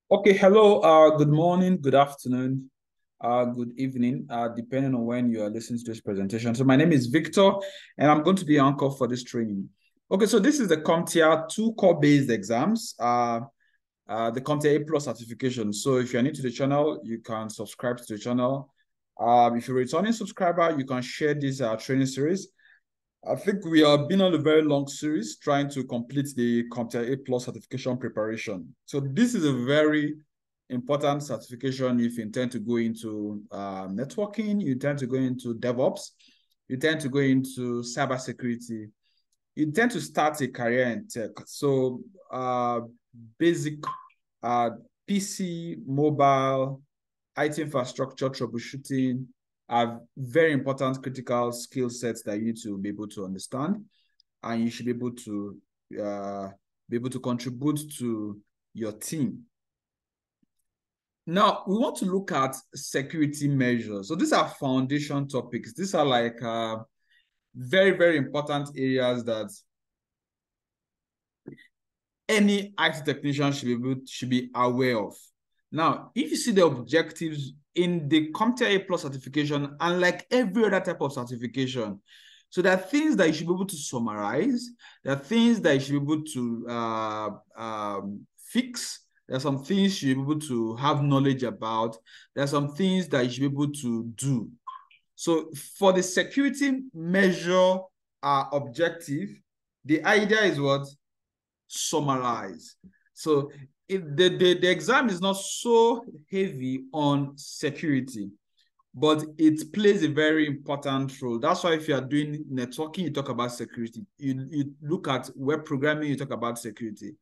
Okay, hello, good morning, good afternoon, good evening, depending on when you are listening to this presentation. So my name is Victor, and I'm going to be your anchor for this training. Okay, so this is the CompTIA two core-based exams, the CompTIA A Plus certification. So if you're new to the channel, you can subscribe to the channel. If you're a returning subscriber, you can share this training series. I think we have been on a very long series trying to complete the CompTIA A Plus certification preparation. So this is a very important certification if you intend to go into networking, you intend to go into DevOps, you intend to go into cybersecurity, you intend to start a career in tech. So basic uh, PC, mobile, IT infrastructure, troubleshooting are very important critical skill sets that you need to be able to understand, and you should be able to contribute to your team. Now, we want to look at security measures. So these are foundation topics. These are like very, very important areas that any IT technician should be aware of. Now, if you see the objectives in the CompTIA A Plus certification, unlike every other type of certification, so there are things that you should be able to summarize. There are things that you should be able to fix. There are some things you should be able to have knowledge about. There are some things that you should be able to do. So for the security measure objective, the idea is what? Summarize. So the exam is not so heavy on security, but it plays a very important role. That's why if you are doing networking, you talk about security. You look at web programming, you talk about security.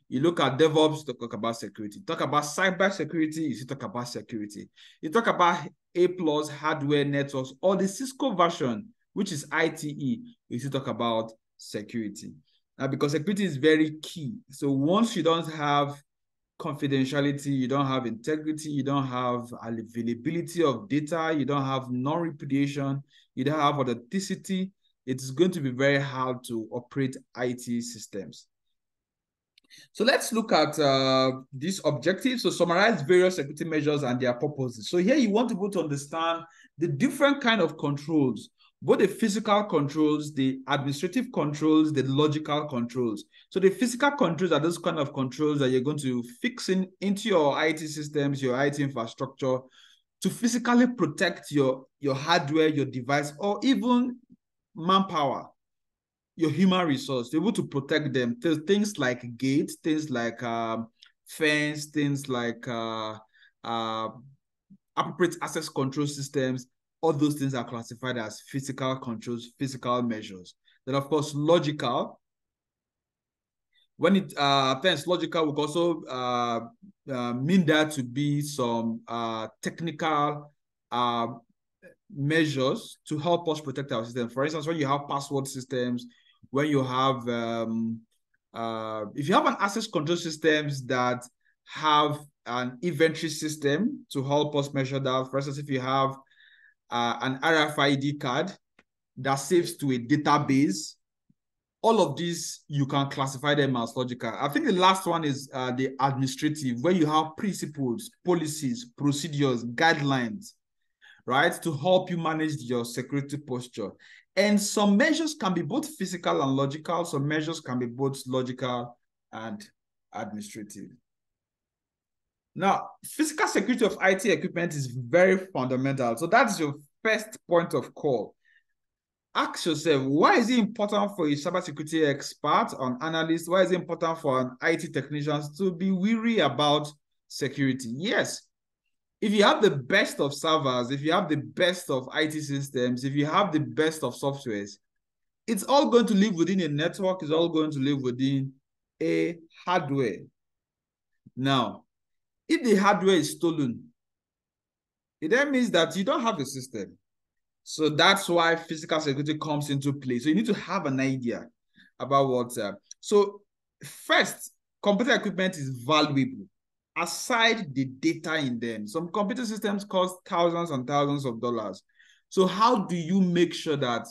You look at DevOps, you talk about security. Talk about cyber security, you talk about security. You talk about A plus hardware networks or the Cisco version, which is ITE, you talk about security. Because security is very key. So once you don't have confidentiality, you don't have integrity, you don't have availability of data, you don't have non-repudiation, you don't have authenticity, it's going to be very hard to operate IT systems. So let's look at these objectives. So summarize various security measures and their purposes. So here you want people to understand the different kind of controls, both the physical controls, the administrative controls, the logical controls. So the physical controls are those kind of controls that you're going to fix into your IT systems, your IT infrastructure, to physically protect your hardware, your device, or even manpower, your human resource, to be able to protect them. Things like gates, things like fence, things like appropriate access control systems. All those things are classified as physical controls, physical measures. Then, of course, logical. When it turns logical, we can also mean that to be some technical measures to help us protect our system. For instance, when you have password systems, when you have if you have an access control systems that have an inventory system to help us measure that. For instance, if you have an RFID card that saves to a database, all of these you can classify them as logical. I think the last one is the administrative, where you have principles, policies, procedures, guidelines, right, to help you manage your security posture. And some measures can be both physical and logical. Some measures can be both logical and administrative. Now, physical security of IT equipment is very fundamental. So that's your first point of call. Ask yourself, why is it important for a cybersecurity expert or analyst? Why is it important for an IT technician to be wary about security? Yes, if you have the best of servers, if you have the best of IT systems, if you have the best of softwares, it's all going to live within a network, it's all going to live within a hardware. Now, if the hardware is stolen, it then means that you don't have a system. So that's why physical security comes into play. So you need to have an idea about what. So first, computer equipment is valuable. Aside the data in them, some computer systems cost thousands and thousands of dollars. So how do you make sure that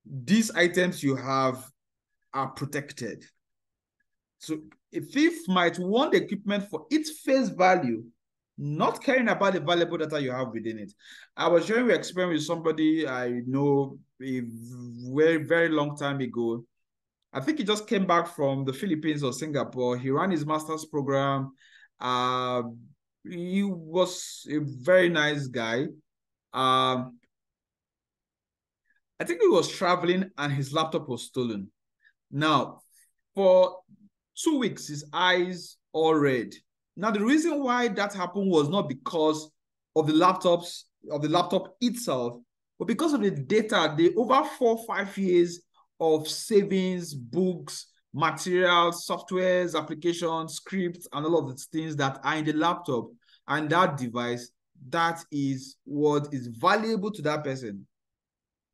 these items you have are protected? So a thief might want the equipment for its face value, not caring about the valuable data you have within it. I was sharing an experience with somebody I know a very, very long time ago. I think he just came back from the Philippines or Singapore. He ran his master's program. He was a very nice guy. I think he was traveling and his laptop was stolen. Now, for 2 weeks, his eyes all red. Now, the reason why that happened was not because of the laptop itself, but because of the data, the over 4 or 5 years of savings, books, materials, softwares, applications, scripts, and all of the things that are in the laptop and that device, that is what is valuable to that person.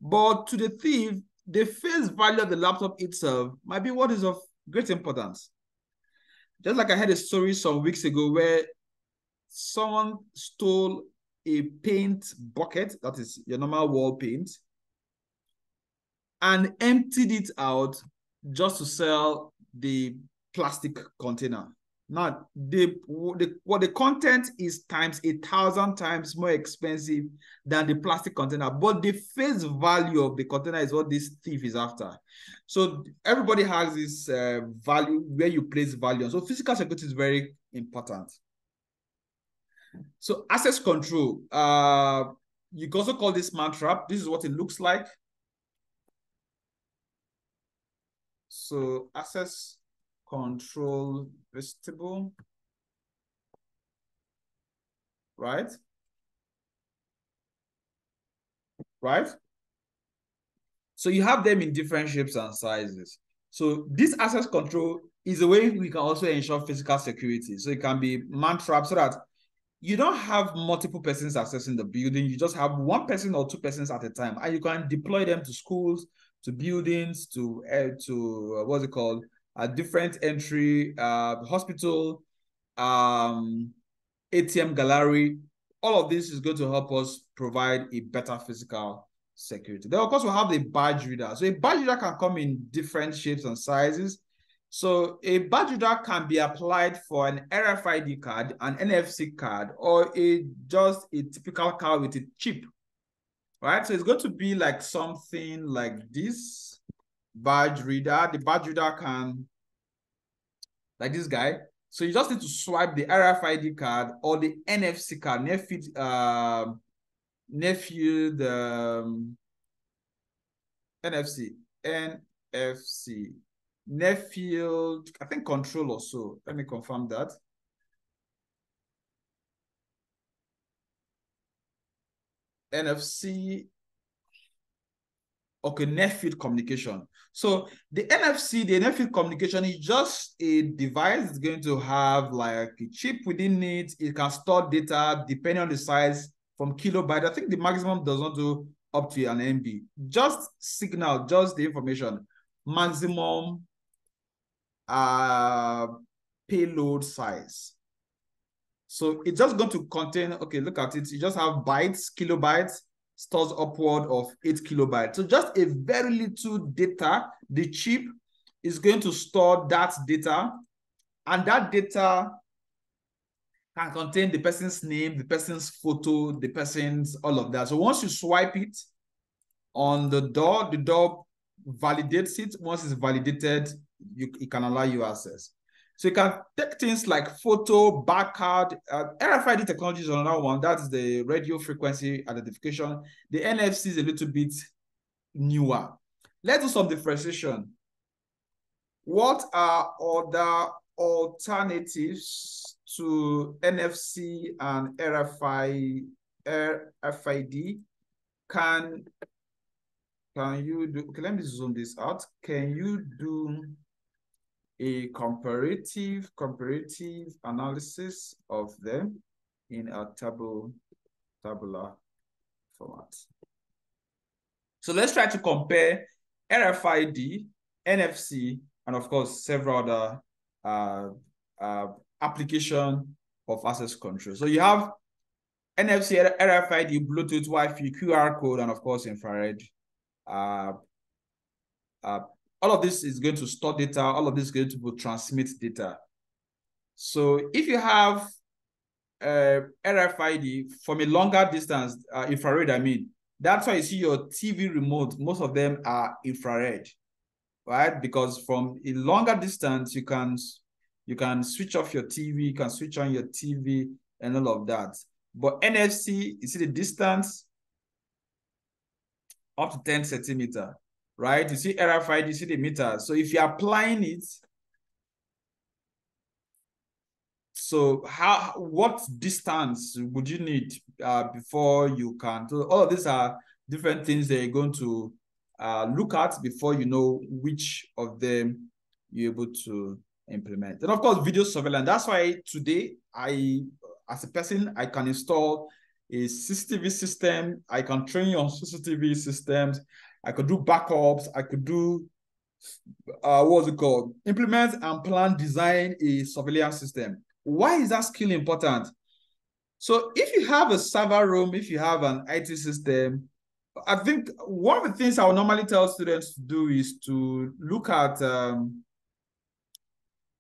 But to the thief, the face value of the laptop itself might be what is of great importance. Just like I had a story some weeks ago where someone stole a paint bucket, that is your normal wall paint, and emptied it out just to sell the plastic container. Now, what the content is times 1,000 times more expensive than the plastic container, but the face value of the container is what this thief is after. So everybody has this value where you place value. So physical security is very important. So access control, you can also call this man trap. This is what it looks like. So access control vestibule, right? Right? So you have them in different shapes and sizes. So this access control is a way we can also ensure physical security. So it can be man trap so that you don't have multiple persons accessing the building. You just have one person or two persons at a time, and you can deploy them to schools, to buildings, to what's it called? A different entry, hospital, ATM gallery. All of this is going to help us provide a better physical security. Then, of course, we'll have the badge reader. So a badge reader can come in different shapes and sizes. So a badge reader can be applied for an RFID card, an NFC card, or just a typical card with a chip, right? So it's going to be like something like this badge reader. The badge reader can, like this guy. So you just need to swipe the RFID card or the NFC card, NFC, Near-field, I think control or so. Let me confirm that. NFC, okay, near-field communication. So the near-field communication is just a device that's going to have like a chip within it. It can store data depending on the size from kilobyte. I think the maximum does not do up to an MB. Just signal, just the information. Maximum payload size. So it's just going to contain, okay, look at it. You just have bytes, kilobytes, stores upward of 8 kilobytes. So just a very little data. The chip is going to store that data, and that data can contain the person's name, the person's photo, the person's, all of that. So once you swipe it on the door validates it. Once it's validated, it can allow you access. So you can take things like photo, barcode, RFID technology is another one. That's the radio frequency identification. The NFC is a little bit newer. Let's do some differentiation. What are other alternatives to NFC and RFID? Can you do, okay, let me zoom this out. Can you do a comparative analysis of them in a tabular format? So let's try to compare RFID, NFC, and of course, several other application of access control. So you have NFC, RFID, Bluetooth, Wi-Fi, QR code, and of course, infrared all of this is going to store data. All of this is going to transmit data. So if you have RFID from a longer distance, infrared, I mean, that's why you see your TV remote, most of them are infrared, right? Because from a longer distance, you can switch off your TV, you can switch on your TV and all of that. But NFC, you see the distance up to 10 centimeter, right? You see RFID, you see the meter. So if you're applying it, so what distance would you need before you can? So all of these are different things that you're going to look at before you know which of them you're able to implement. And of course, video surveillance. That's why today as a person, I can install a CCTV system. I can train you on CCTV systems. I could do backups. I could do what's it called? Implement and plan, design a surveillance system. Why is that skill important? So if you have a server room, if you have an IT system, I think one of the things I would normally tell students to do is to look at,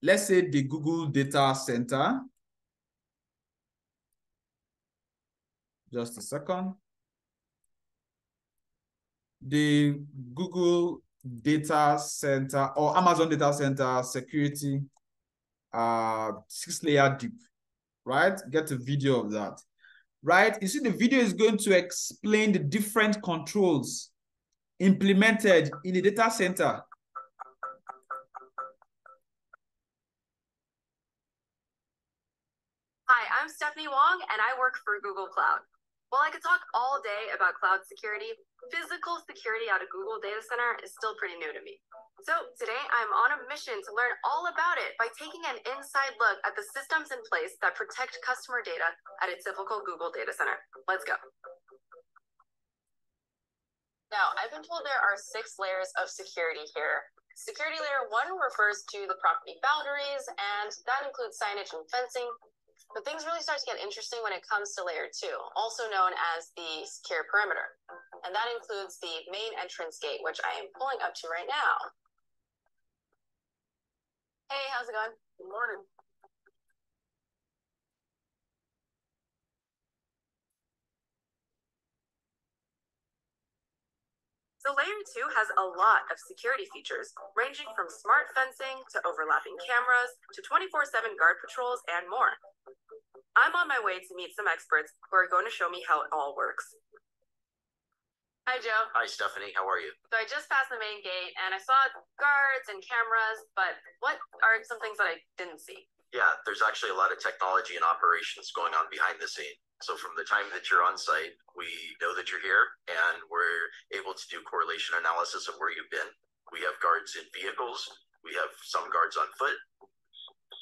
let's say, the Google Data Center. Just a second. The Google Data Center or Amazon Data Center security 6-layer deep, right? Get a video of that, right? You see the video is going to explain the different controls implemented in the data center. Hi, I'm Stephanie Wong, and I work for Google Cloud. While I could talk all day about cloud security, physical security at a Google data center is still pretty new to me. So today I'm on a mission to learn all about it by taking an inside look at the systems in place that protect customer data at a typical Google data center. Let's go. Now, I've been told there are 6 layers of security here. Security layer 1 refers to the property boundaries, and that includes signage and fencing. But things really start to get interesting when it comes to layer 2, also known as the secure perimeter. And that includes the main entrance gate, which I am pulling up to right now. Hey, how's it going? Good morning. So layer 2 has a lot of security features, ranging from smart fencing to overlapping cameras to 24/7 guard patrols and more. I'm on my way to meet some experts who are going to show me how it all works. Hi, Joe. Hi, Stephanie. How are you? So I just passed the main gate and I saw guards and cameras, but what are some things that I didn't see? Yeah, there's actually a lot of technology and operations going on behind the scene. So from the time that you're on site, we know that you're here and we're able to do correlation analysis of where you've been. We have guards in vehicles. We have some guards on foot.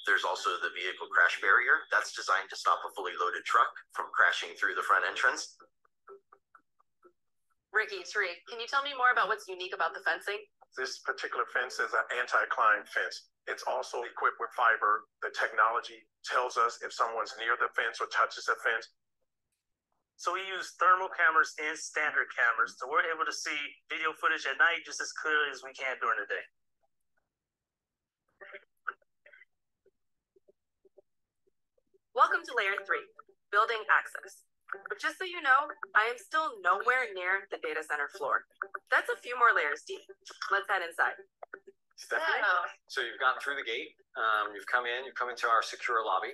There's also the vehicle crash barrier that's designed to stop a fully loaded truck from crashing through the front entrance. Ricky, Tariq, can you tell me more about what's unique about the fencing? This particular fence is an anti-climb fence. It's also equipped with fiber. The technology tells us if someone's near the fence or touches the fence. So we use thermal cameras and standard cameras, so we're able to see video footage at night just as clearly as we can during the day. Welcome to layer 3, building access. But just so you know, I am still nowhere near the data center floor. That's a few more layers deep. Let's head inside. Stephanie, so you've gotten through the gate, you've come into our secure lobby.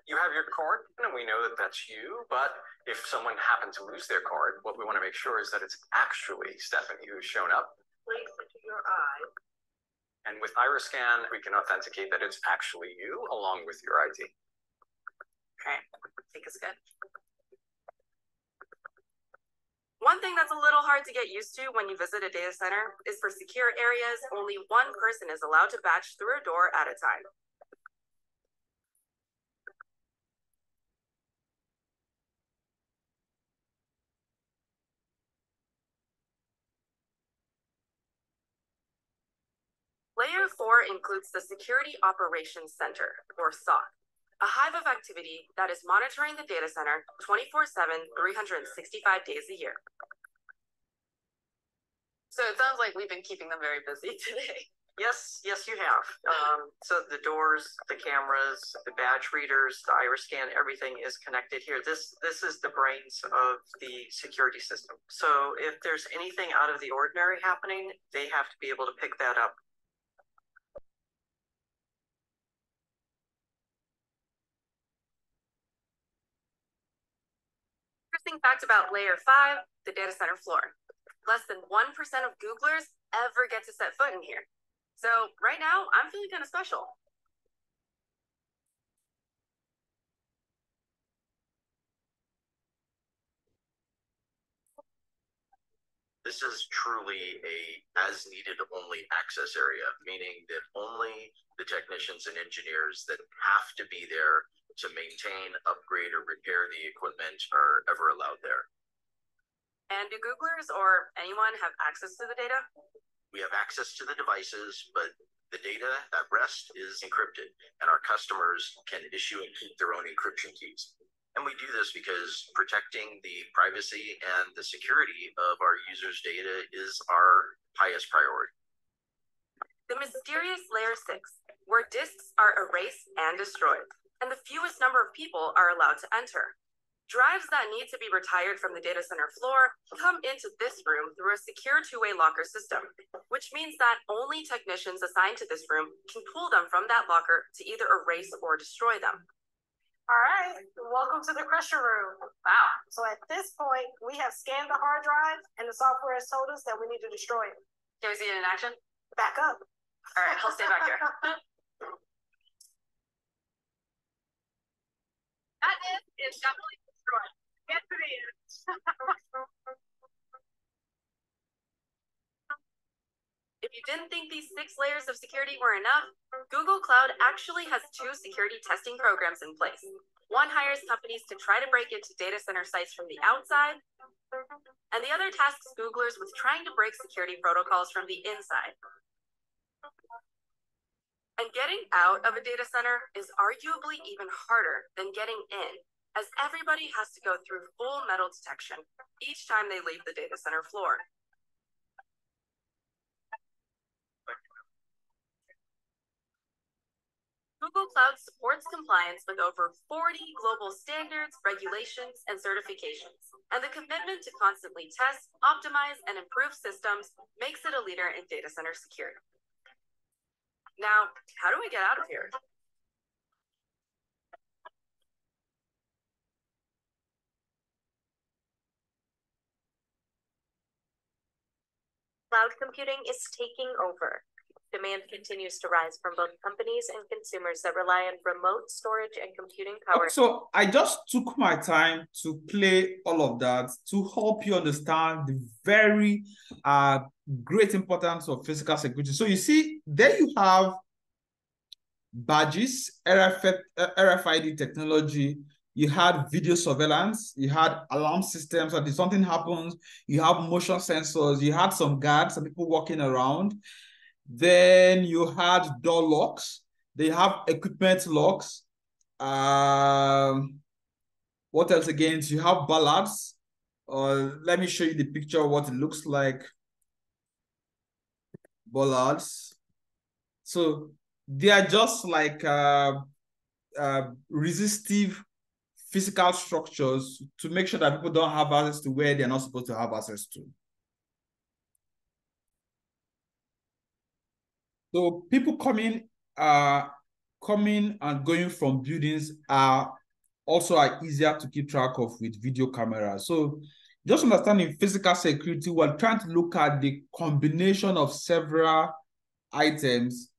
You have your card, and we know that that's you, but if someone happened to lose their card, what we want to make sure is that it's actually Stephanie who's shown up. Place it to your eye. And with iris scan, we can authenticate that it's actually you along with your ID. Okay, take a sketch. One thing that's a little hard to get used to when you visit a data center is for secure areas, only one person is allowed to batch through a door at a time. Layer 4 includes the Security Operations Center, or SOC, a hive of activity that is monitoring the data center 24/7, 365 days a year. So it sounds like we've been keeping them very busy today. Yes, you have. So the doors, the cameras, the badge readers, the iris scan, everything is connected here. This is the brains of the security system. So if there's anything out of the ordinary happening, they have to be able to pick that up. Interesting fact about layer 5, the data center floor. Less than 1% of Googlers ever get to set foot in here. So right now, I'm feeling kind of special. This is truly a as needed only access area, meaning that only the technicians and engineers that have to be there to maintain, upgrade, or repair the equipment are ever allowed there. And do Googlers or anyone have access to the data? We have access to the devices, but the data at rest is encrypted, and our customers can issue and keep their own encryption keys. And we do this because protecting the privacy and the security of our users' data is our highest priority. The mysterious layer 6, where disks are erased and destroyed, and the fewest number of people are allowed to enter. Drives that need to be retired from the data center floor come into this room through a secure two-way locker system, which means that only technicians assigned to this room can pull them from that locker to either erase or destroy them. All right, welcome to the crusher room. Wow. So at this point, we have scanned the hard drive and the software has told us that we need to destroy it. Can we see it in action? Back up. All right, I'll stay back here. That is definitely destroyed. Get to the end. If you didn't think these 6 layers of security were enough, Google Cloud actually has 2 security testing programs in place. One hires companies to try to break into data center sites from the outside, and the other tasks Googlers with trying to break security protocols from the inside. And getting out of a data center is arguably even harder than getting in, as everybody has to go through full metal detection each time they leave the data center floor. Google Cloud supports compliance with over 40 global standards, regulations, and certifications. And the commitment to constantly test, optimize, and improve systems makes it a leader in data center security. Now, how do we get out of here? Cloud computing is taking over. Demand continues to rise from both companies and consumers that rely on remote storage and computing power. So I just took my time to play all of that to help you understand the very great importance of physical security. So you see, there you have badges, RFID technology, you had video surveillance, you had alarm systems, so if something happens, you have motion sensors, you had some guards, some people walking around. Then you had door locks. They have equipment locks. What else again? So you have ballards. Let me show you the picture of what it looks like. Ballards. So they are just like resistive physical structures to make sure that people don't have access to where they're not supposed to have access to. So people coming and going from buildings are easier to keep track of with video cameras. So just understanding physical security, we're trying to look at the combination of several items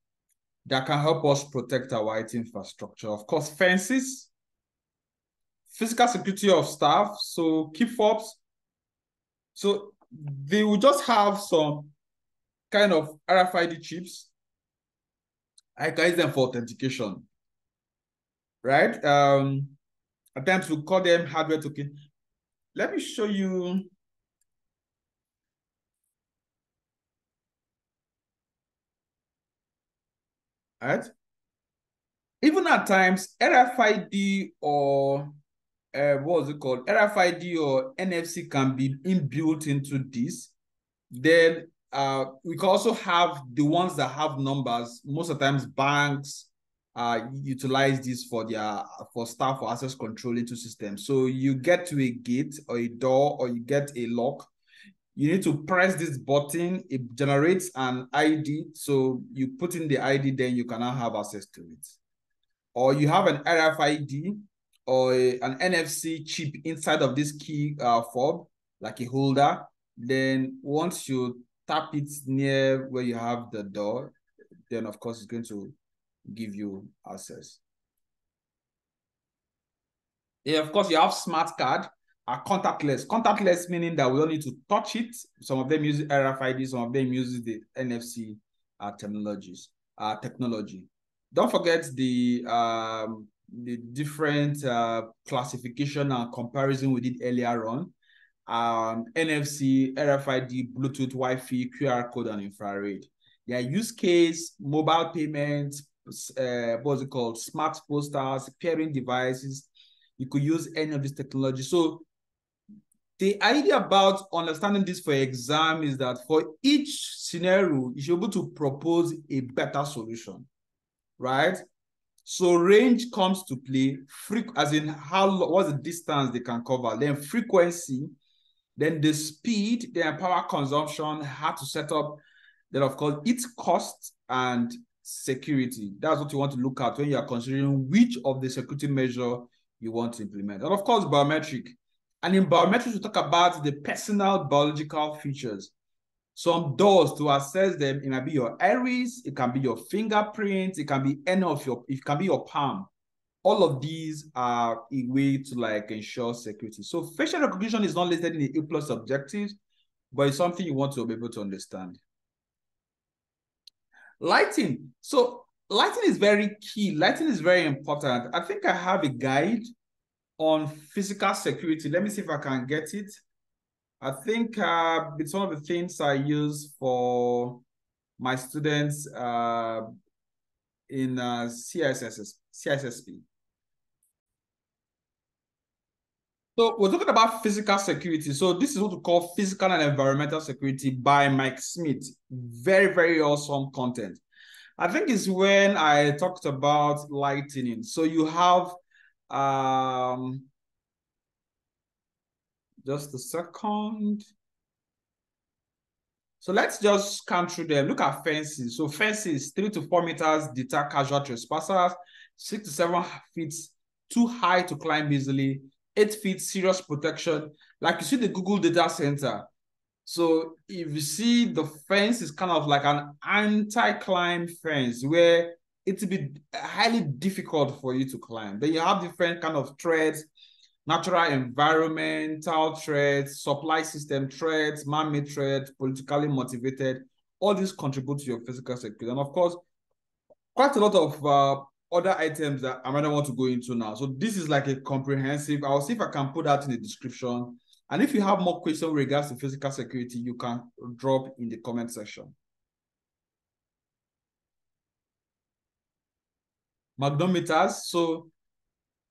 that can help us protect our IT infrastructure. Of course, fences, physical security of staff, so key fobs. So they will just have some kind of RFID chips. I can use them for authentication, right? At times we call them hardware token. Let me show you. Right? Even at times, RFID or what was it called? RFID or NFC can be inbuilt into this. Then we can also have the ones that have numbers. Most of the times banks utilize this for staff or access control into systems. So you get to a gate or a door or you get a lock. You need to press this button. It generates an ID. So you put in the ID, then you cannot have access to it. Or you have an RFID or an NFC chip inside of this key fob, like a holder. Then once you tap it near where you have the door, then of course it's going to give you access. Yeah, of course you have smart card, contactless. Contactless meaning that we don't need to touch it. Some of them use RFID, some of them use the NFC technology. Don't forget the different classification and comparison we did earlier on. NFC, RFID, Bluetooth, Wi-Fi, QR code, and infrared. Their use case, mobile payments, what's it called? Smart posters, pairing devices. You could use any of this technology. So the idea about understanding this for exam is that for each scenario, you should be able to propose a better solution, right? So range comes to play, as in what's the distance they can cover, then frequency, then the speed, then power consumption, how to set up, then of course its cost and security. That's what you want to look at when you are considering which of the security measure you want to implement. And of course, biometric. And in biometrics, we talk about the personal biological features. Some doors to access them, it might be your iris, it can be your fingerprint, it can be it can be your palm. All of these are a way to like ensure security. So facial recognition is not listed in the A+ objectives, but it's something you want to be able to understand. Lighting. So lighting is very key. Lighting is very important. I think I have a guide on physical security. Let me see if I can get it. I think it's one of the things I use for my students in CISSP. So we're talking about physical security. So this is what we call physical and environmental security by Mike Smith. Very, very awesome content. I think it's when I talked about lightning. So you have, just a second. So let's just scan through them. Look at fences. So fences, 3 to 4 meters deter casual trespassers, 6 to 7 feet too high to climb easily, 8 feet serious protection. Like you see the Google data center. So if you see the fence is kind of like an anti-climb fence where it will be highly difficult for you to climb. Then you have different kind of threats, natural environmental threats, supply system threats, man-made threats, politically motivated. All these contribute to your physical security. And of course, quite a lot of other items that I might not want to go into now. So this is like a comprehensive, I'll see if I can put that in the description. And if you have more questions with regards to physical security, you can drop in the comment section. Magnetometers. So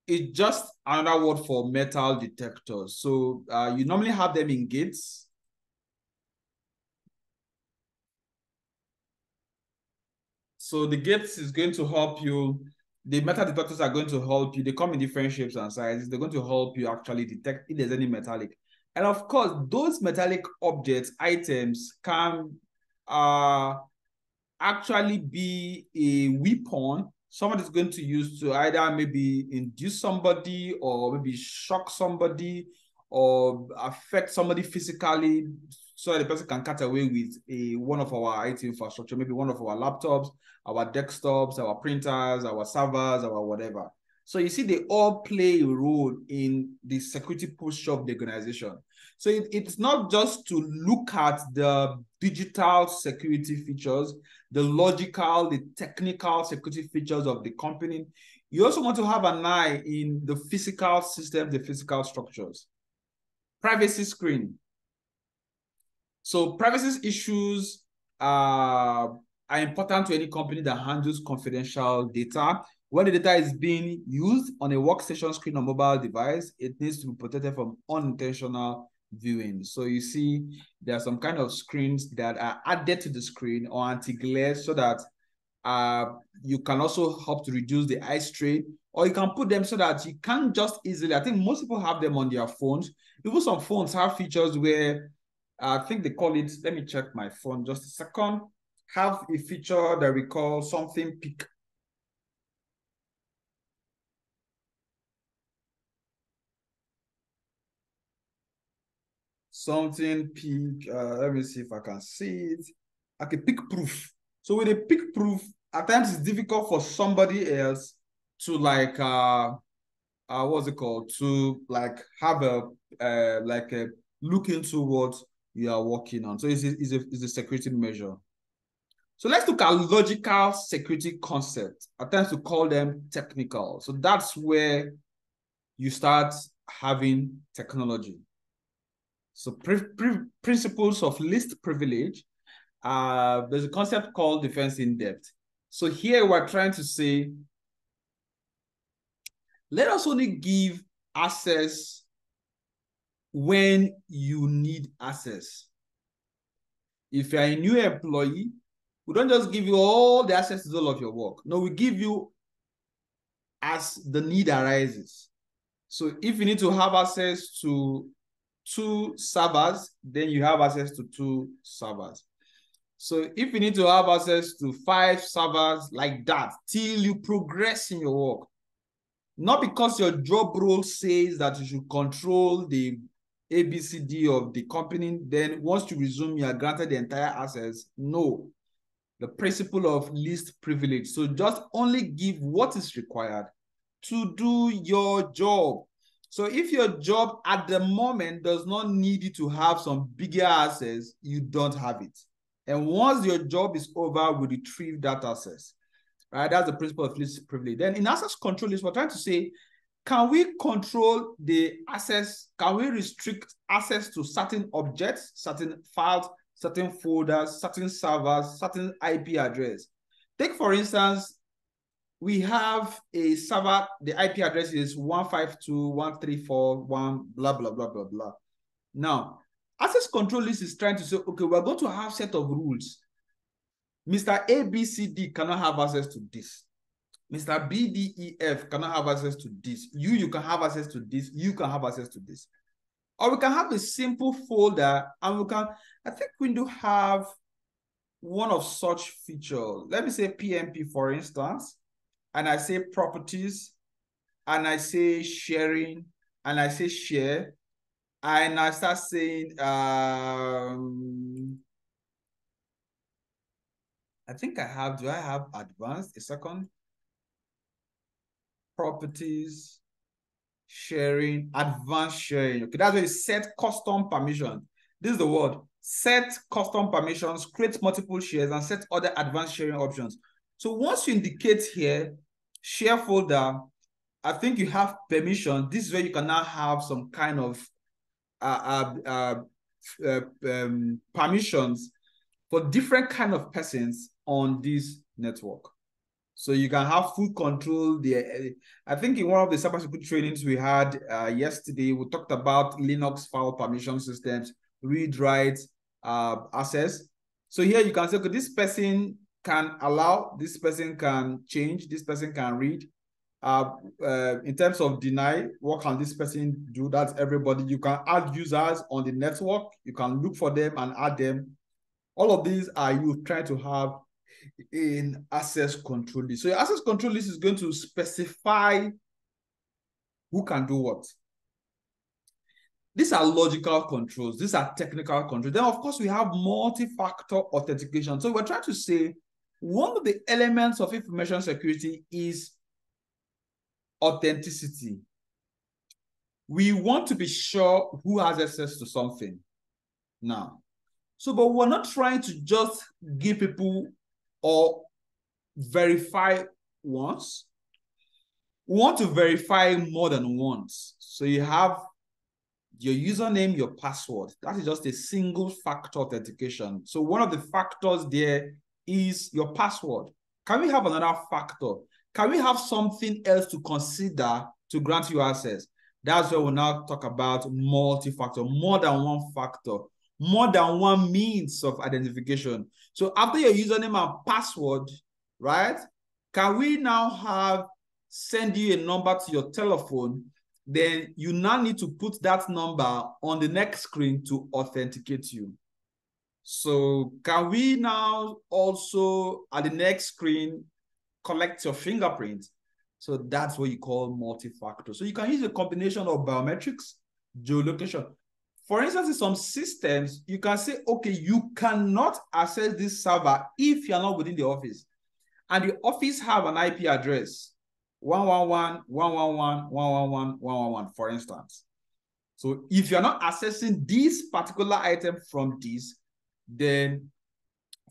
it's just another word for metal detectors. So you normally have them in gates. So the gates is going to help you. The metal detectors are going to help you. They come in different shapes and sizes. They're going to help you actually detect if there's any metallic. And of course, those metallic objects, items can actually be a weapon somebody's going to use to either maybe induce somebody or maybe shock somebody or affect somebody physically so that the person can cut away with one of our IT infrastructure, maybe one of our laptops, our desktops, our printers, our servers, our whatever. So you see, they all play a role in the security posture of the organization. So it's not just to look at the digital security features, the logical, the technical security features of the company. You also want to have an eye in the physical system, the physical structures. Privacy screen. So privacy issues are important to any company that handles confidential data. When the data is being used on a workstation screen or mobile device, it needs to be protected from unintentional viewing. So you see there are some kind of screens that are added to the screen or anti-glare so that you can also help to reduce the eye strain, or you can put them so that you can't just easily, I think most people have them on their phones. Even some phones have features where I think they call it, let me check my phone just a second, have a feature that we call something peak. Something peak, let me see if I can see it. Okay, peak proof. So with a peak proof, at times it's difficult for somebody else to like what's it called, to like have a like a look into what you are working on. So it's a security measure. So let's look at logical security concepts. I tend to call them technical. So that's where you start having technology. So principles of least privilege. There's a concept called defense in depth. So here we're trying to say, let us only give access when you need access. If you're a new employee, we don't just give you all the access to all of your work. No, we give you as the need arises. So if you need to have access to 2 servers, then you have access to 2 servers. So if you need to have access to 5 servers like that till you progress in your work, not because your job role says that you should control the ABCD of the company, then once you resume, you are granted the entire access. No, the principle of least privilege. So just only give what is required to do your job. So if your job at the moment does not need you to have some bigger access, you don't have it. And once your job is over, we retrieve that access. Right? That's the principle of least privilege. Then in access control list, we're trying to say, can we control the access? Can we restrict access to certain objects, certain files, certain folders, certain servers, certain IP address? Take, for instance, we have a server, the IP address is 152.134.1, blah, blah, blah, blah, blah. Now, access control list is trying to say, okay, we're going to have a set of rules. Mr. ABCD cannot have access to this. Mr. BDEF cannot have access to this. You can have access to this. You can have access to this. Or we can have a simple folder, and we can, I think we do have one of such features. Let me say PMP, for instance, and I say properties, and I say sharing, and I say share, and I start saying, I think I have, do I have advanced? A second. Properties, sharing, advanced sharing. Okay, that's where you set custom permissions. This is the word. Set custom permissions, create multiple shares, and set other advanced sharing options. So once you indicate here, share folder, I think you have permission. This is where you can now have some kind of permissions for different kind of persons on this network. So you can have full control there. I think in one of the cybersecurity trainings we had yesterday, we talked about Linux file permission systems, read, write, access. So here you can say, okay, this person can allow, this person can change, this person can read. In terms of deny, what can this person do? That's everybody. You can add users on the network. You can look for them and add them. All of these are you trying to have in access control list. So your access control list is going to specify who can do what. These are logical controls. These are technical controls. Then, of course, we have multi-factor authentication. So we're trying to say one of the elements of information security is authenticity. We want to be sure who has access to something now. So, but we're not trying to just give people or verify once. We want to verify more than once. So you have your username, your password. That is just a single factor authentication. So one of the factors there is your password. Can we have another factor? Can we have something else to consider to grant you access? That's where we'll now talk about multi-factor, more than one factor, more than one means of identification. So after your username and password, right, can we now send you a number to your telephone? Then you now need to put that number on the next screen to authenticate you. So can we now also, at the next screen, collect your fingerprint? So that's what you call multi-factor. So you can use a combination of biometrics, geolocation. For instance, in some systems, you can say, okay, you cannot access this server if you're not within the office. And the office have an IP address, 111.111.111.111, for instance. So if you're not accessing this particular item from this, then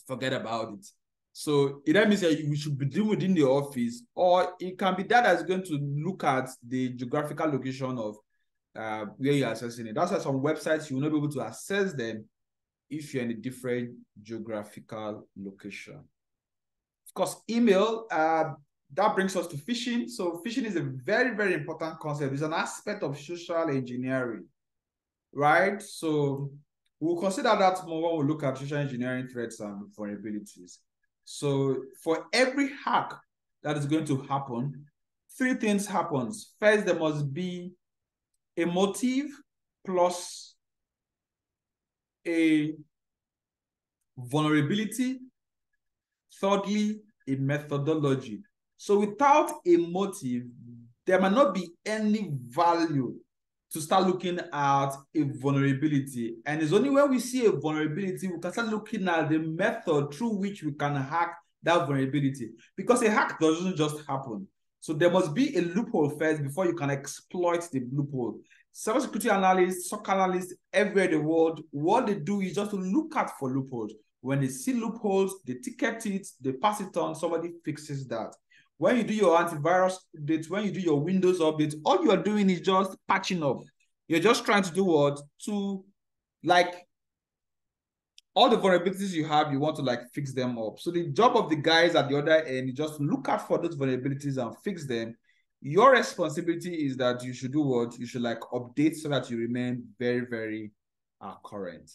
forget about it. So that means that we should be doing within the office, or it can be that's going to look at the geographical location of where you're accessing it. That's why some websites you will not be able to access them if you're in a different geographical location. Of course, email, that brings us to phishing. So phishing is a very, very important concept. It's an aspect of social engineering, right? So we'll consider that more when we look at social engineering threats and vulnerabilities. So for every hack that is going to happen, 3 things happens. First, there must be a motive plus a vulnerability. Thirdly, a methodology. So without a motive, there might not be any value to start looking at a vulnerability. And it's only when we see a vulnerability, we can start looking at the method through which we can hack that vulnerability. Because a hack doesn't just happen. So there must be a loophole first before you can exploit the loophole. Cybersecurity analysts, SOC analysts everywhere in the world, what they do is just to look out for loopholes. When they see loopholes, they ticket it, they pass it on, somebody fixes that. When you do your antivirus update, when you do your Windows update, all you are doing is just patching up. You're just trying to do what? To, like, all the vulnerabilities you have, you want to, like, fix them up. So the job of the guys at the other end is just look out for those vulnerabilities and fix them. Your responsibility is that you should do what? You should, like, update so that you remain very, very current.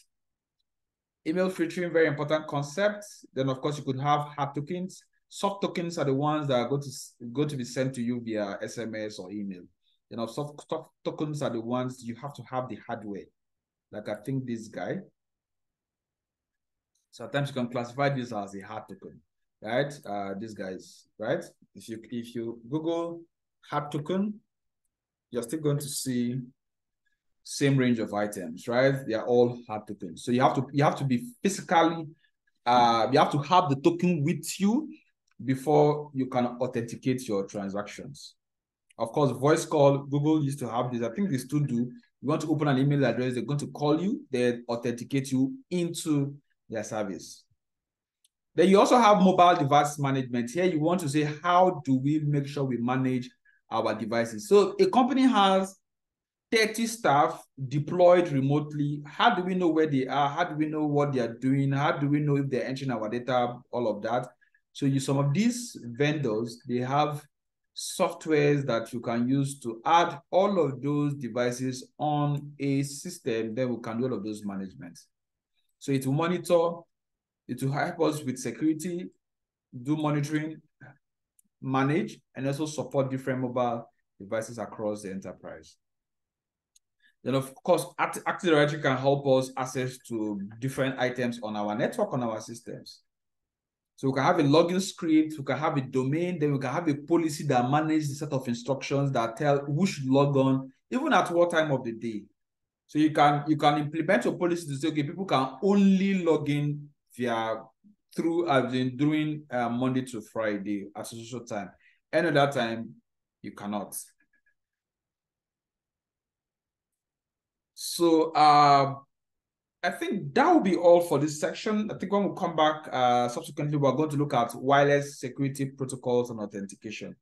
Email filtering, very important concept. Then, of course, you could have hard tokens. Soft tokens are the ones that are going to be sent to you via SMS or email. You know, soft tokens are the ones you have to have the hardware. Like I think this guy. Sometimes you can classify this as a hard token, right? This guy's right. If you Google hard token, you're still going to see same range of items, right? They are all hard tokens. So you have to be physically, you have to have the token with you before you can authenticate your transactions. Of course, voice call, Google used to have this. I think they still do. You want to open an email address, they're going to call you, they authenticate you into their service. Then you also have mobile device management. Here you want to say, how do we make sure we manage our devices? So a company has 30 staff deployed remotely. How do we know where they are? How do we know what they are doing? How do we know if they're entering our data? All of that. So some of these vendors, they have softwares that you can use to add all of those devices on a system. Then we can do all of those management. So it will monitor, it will help us with security, do monitoring, manage, and also support different mobile devices across the enterprise. Then, of course, Active Directory can help us access to different items on our network, on our systems. So we can have a login script, we can have a domain, then we can have a policy that manages the set of instructions that tell who should log on, even at what time of the day. So you can implement your policy to say, okay, people can only log in during Monday to Friday at a social time. Any other time, you cannot. So I think that will be all for this section. I think when we come back subsequently, we're going to look at wireless security protocols and authentication.